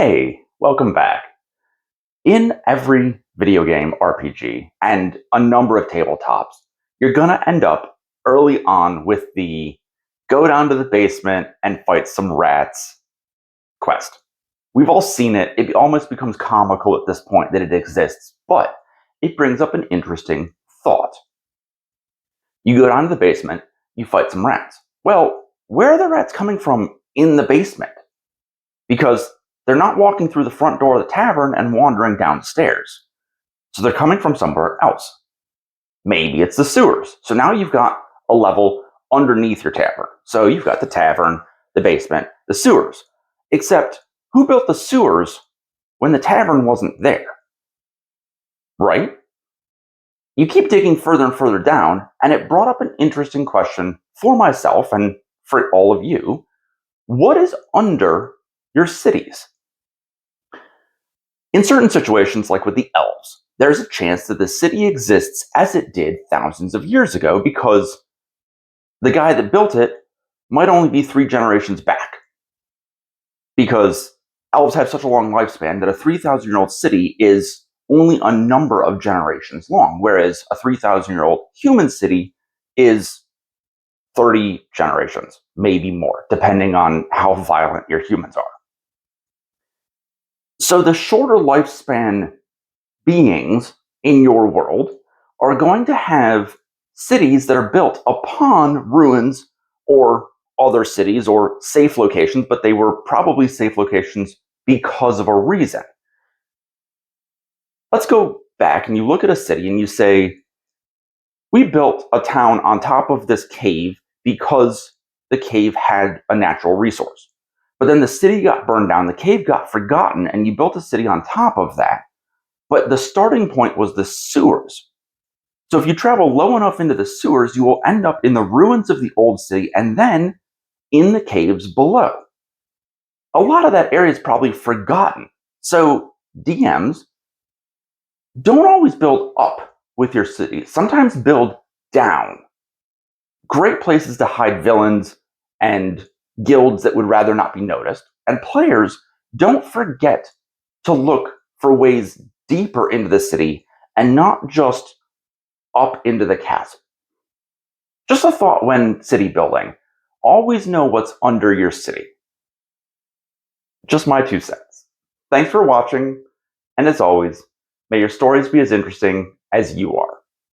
Hey, welcome back. In every video game RPG and a number of tabletops, you're gonna end up early on with the go down to the basement and fight some rats quest. We've all seen it. It almost becomes comical at this point that it exists, but it brings up an interesting thought. You go down to the basement, you fight some rats. Well, where are the rats coming from in the basement? Because they're not walking through the front door of the tavern and wandering downstairs. So they're coming from somewhere else. Maybe it's the sewers. So now you've got a level underneath your tavern. So you've got the tavern, the basement, the sewers. Except, who built the sewers when the tavern wasn't there? Right? You keep digging further and further down, and it brought up an interesting question for myself and for all of you. What is under your cities? In certain situations, like with the elves, there's a chance that the city exists as it did thousands of years ago because the guy that built it might only be 3 generations back. Because elves have such a long lifespan that a 3,000-year-old city is only a number of generations long, whereas a 3,000-year-old human city is 30 generations, maybe more, depending on how violent your humans are. So the shorter lifespan beings in your world are going to have cities that are built upon ruins or other cities or safe locations, but they were probably safe locations because of a reason. Let's go back and you look at a city and you say, we built a town on top of this cave because the cave had a natural resource. But then the city got burned down, the cave got forgotten, and you built a city on top of that. But the starting point was the sewers. So if you travel low enough into the sewers, you will end up in the ruins of the old city and then in the caves below. A lot of that area is probably forgotten. So DMs don't always build up with your city. Sometimes build down. Great places to hide villains and guilds that would rather not be noticed. And players, don't forget to look for ways deeper into the city and not just up into the castle. Just a thought when city building. Always know what's under your city. Just my 2 cents. Thanks for watching, and as always, may your stories be as interesting as you are.